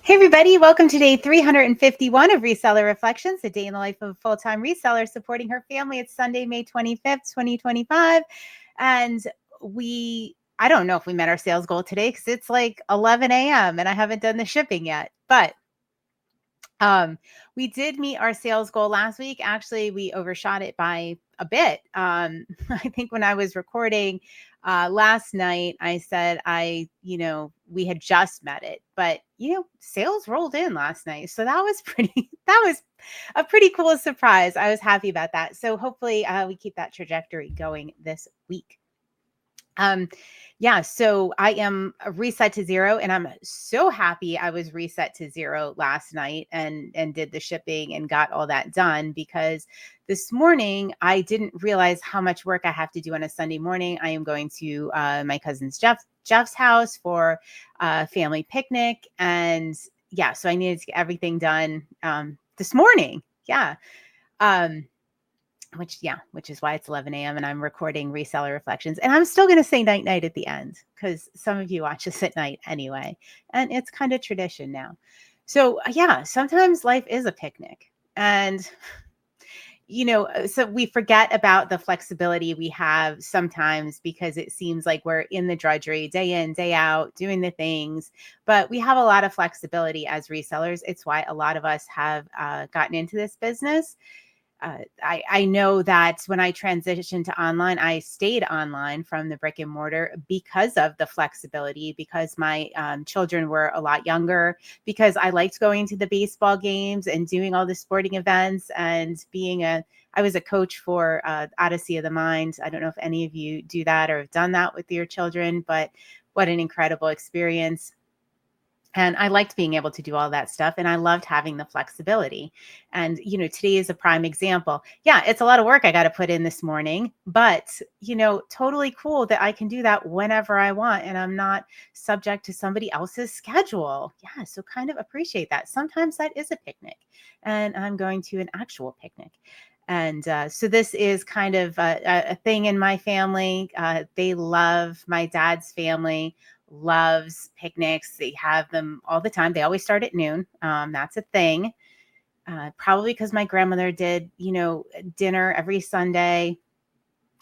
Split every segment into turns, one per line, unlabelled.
Hey everybody, welcome to day 351 of Reseller Reflections, a day in the life of a full-time reseller supporting her family. It's Sunday, May 25th, 2025. And I don't know if we met our sales goal today because it's like 11 a.m. and I haven't done the shipping yet. But we did meet our sales goal last week. Actually, we overshot it by a bit. I think when I was recording last night, I said we had just met it, but sales rolled in last night. So that was that was a pretty cool surprise. I was happy about that. So hopefully we keep that trajectory going this week. So I am reset to zero, and I'm so happy I was reset to zero last night and did the shipping and got all that done, because this morning I didn't realize how much work I have to do on a Sunday morning. I am going to my cousin's Jeff's house for a family picnic, and so I needed to get everything done this morning. Which is why it's 11 a.m. and I'm recording Reseller Reflections. And I'm still going to say night night at the end because some of you watch this at night anyway. And it's kind of tradition now. So sometimes life is a picnic. And, so we forget about the flexibility we have sometimes because it seems like we're in the drudgery day in, day out, doing the things. But we have a lot of flexibility as resellers. It's why a lot of us have gotten into this business. I know that when I transitioned to online, I stayed online from the brick and mortar because of the flexibility, because my children were a lot younger, because I liked going to the baseball games and doing all the sporting events and I was a coach for Odyssey of the Mind. I don't know if any of you do that or have done that with your children, but what an incredible experience. And I liked being able to do all that stuff. And I loved having the flexibility. And, today is a prime example. Yeah, it's a lot of work I got to put in this morning, but, totally cool that I can do that whenever I want. And I'm not subject to somebody else's schedule. Yeah, so kind of appreciate that. Sometimes that is a picnic, and I'm going to an actual picnic. And so this is kind of a thing in my family. They love, my dad's family loves picnics. They have them all the time. They always start at noon. That's a thing. Probably because my grandmother did, dinner every Sunday,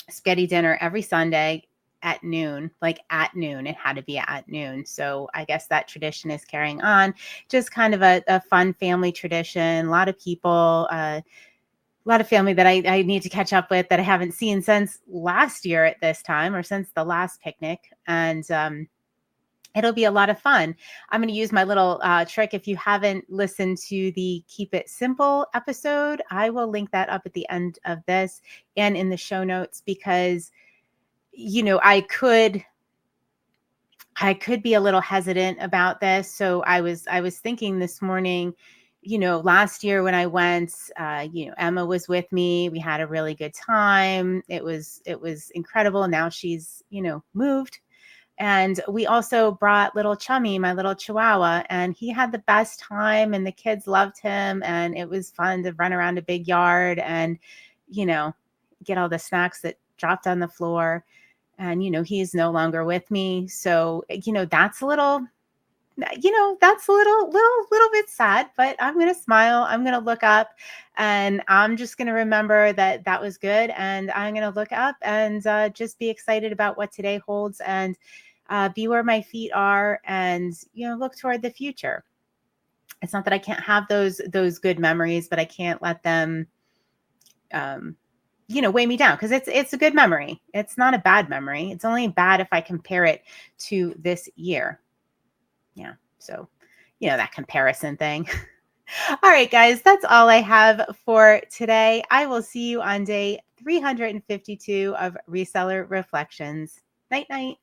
spaghetti dinner every Sunday at noon, like at noon. It had to be at noon. So I guess that tradition is carrying on. Just kind of a fun family tradition. A lot of people, a lot of family that I need to catch up with that I haven't seen since last year at this time, or since the last picnic. And it'll be a lot of fun. I'm going to use my little trick. If you haven't listened to the Keep It Simple episode, I will link that up at the end of this and in the show notes, because, I could be a little hesitant about this. So I was thinking this morning, last year when I went, Emma was with me. We had a really good time. It was incredible. Now she's, moved. And we also brought little Chummy, my little Chihuahua, and he had the best time, and the kids loved him. And it was fun to run around a big yard and, get all the snacks that dropped on the floor. And, he's no longer with me. So, that's a little, little bit sad, but I'm going to smile. I'm going to look up, and I'm just going to remember that was good. And I'm going to look up and just be excited about what today holds, and be where my feet are, and, look toward the future. It's not that I can't have those good memories, but I can't let them, weigh me down, because it's a good memory. It's not a bad memory. It's only bad if I compare it to this year. Yeah. So, that comparison thing. All right, guys, that's all I have for today. I will see you on day 352 of Reseller Reflections. Night, night.